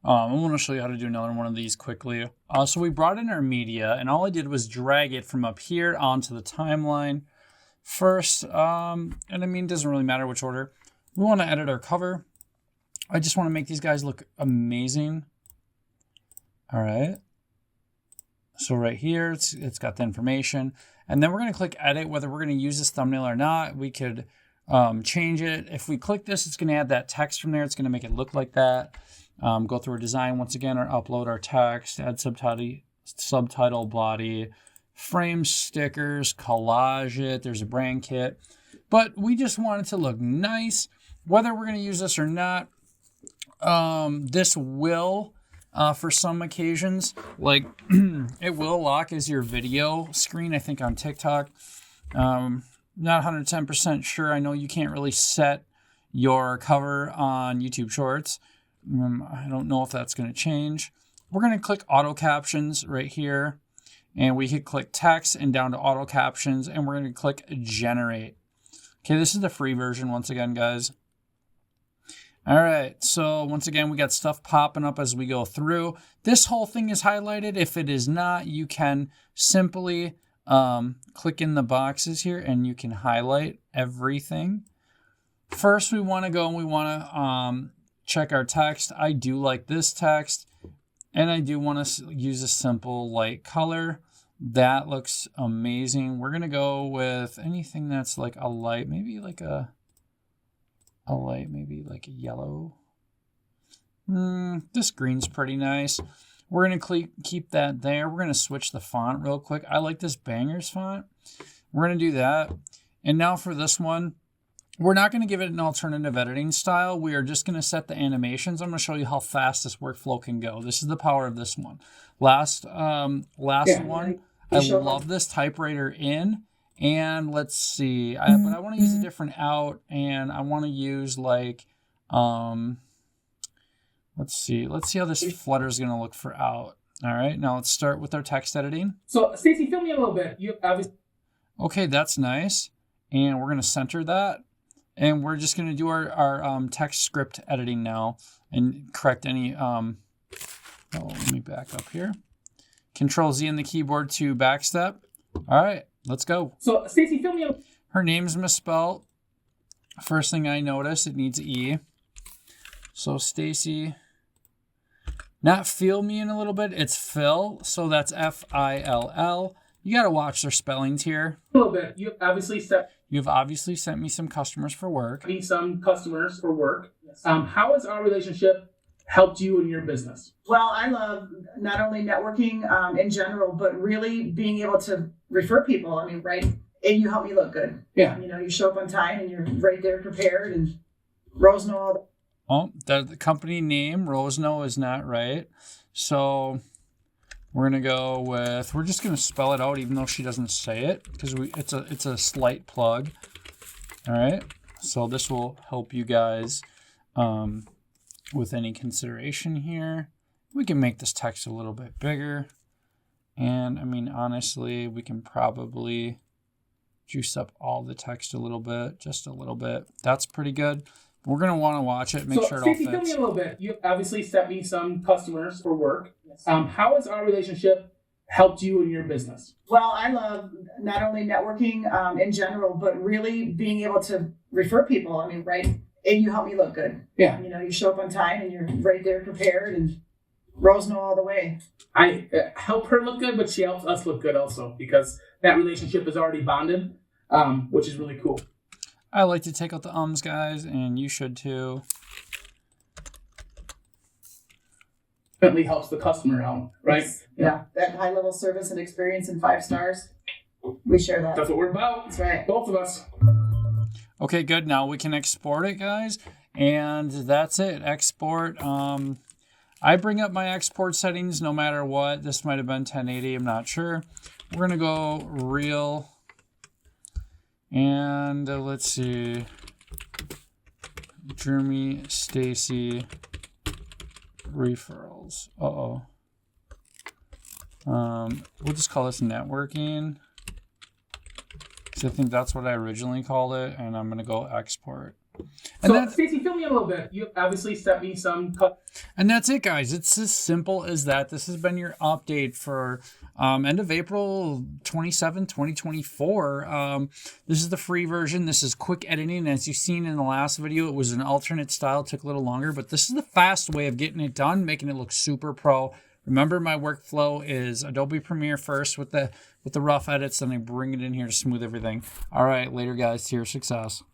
I want to show you how to do another one of these quickly. So we brought in our media, and all I did was drag it from up here onto the timeline first. And I mean, it doesn't really matter which order. We want to edit our cover. I just want to make these guys look amazing. All right. So right here, it's got the information. And then we're going to click edit, whether we're going to use this thumbnail or not. We could change it. If we click this, it's going to add that text from there. It's going to make it look like that. Go through our design once again, or upload our text, add subtitle body, frame stickers, collage it. There's a brand kit. But we just want it to look nice. Whether we're going to use this or not, this will... for some occasions, like it will lock as your video screen, I think on TikTok. Not 110% sure. I know you can't really set your cover on YouTube Shorts. I don't know if that's going to change. We're going to click auto captions right here, and we can click text and down to auto captions, and we're going to click generate. Okay, this is the free version once again, guys. All right, so once again, we got stuff popping up as we go through. This whole thing is highlighted. If it is not, you can simply click in the boxes here and you can highlight everything. First, we want to go and we want to check our text. I do like this text, and I do want to use a simple light color. That looks amazing. We're going to go with anything that's like a light, maybe like a light, maybe like a yellow. This green's pretty nice. We're going to keep that there. We're going to switch the font real quick. I like this Bangers font. We're going to do that. And now for this one, we're not going to give it an alternative editing style. We are just going to set the animations. I'm going to show you how fast this workflow can go. This is the power of this one. Last one, I love this typewriter in. And let's see, but I want to use a different out, and I want to use like, let's see how this flutter is going to look for out. All right, now let's start with our text editing. So Stacy, fill me a little bit. Okay, that's nice. And we're going to center that. And we're just going to do our text script editing now and correct any, let me back up here. Control Z on the keyboard to backstep. All right. Let's go. So, Stacy, fill me up. Her name's misspelled. First thing I notice, it needs E. So, Stacy, not fill me in a little bit. It's Phil. So, that's F-I-L-L. You got to watch their spellings here. A little bit. You've obviously sent me some customers for work. Yes. How has our relationship helped you in your business? Well, I love not only networking in general, but really being able to refer people. I mean, right? And you help me look good. Yeah. You know, you show up on time and you're right there prepared, and Rosno all. Oh, the company name, Rosno, is not right. So we're going to go with, we're just going to spell it out even though she doesn't say it, because it's a slight plug. All right. So this will help you guys with any consideration here. We can make this text a little bit bigger. And I mean, honestly, we can probably juice up all the text a little bit, just a little bit. That's pretty good. We're going to want to watch it, make sure it all fits. Stacey, fill me a little bit. You obviously sent me some customers for work. Yes. How has our relationship helped you in your business? Well, I love not only networking in general, but really being able to refer people. I mean, right? And you help me look good. Yeah. You know, you show up on time and you're right there prepared, and Rosno all the way. I help her look good, but she helps us look good also, because that relationship is already bonded, which is really cool. I like to take out the ums, guys, and you should too. Definitely helps the customer out, right? Yeah. That high level service and experience and 5 stars. We share that. That's what we're about. That's right. Both of us. Okay, good. Now we can export it, guys. And that's it. Export. I bring up my export settings no matter what. This might have been 1080. I'm not sure. We're going to go real. And let's see. Jeremy, Stacy, referrals. Uh-oh. We'll just call this networking. So I think that's what I originally called it. And I'm going to go export. And So, Stacey, fill me in a little bit. You obviously sent me some cut. And that's it, guys. It's as simple as that. This has been your update for end of April 27, 2024. This is the free version. This is quick editing. As you've seen in the last video, it was an alternate style. It took a little longer, but this is the fast way of getting it done, making it look super pro. Remember, my workflow is Adobe Premiere first with the rough edits, then I bring it in here to smooth everything. All right, later, guys. To your success.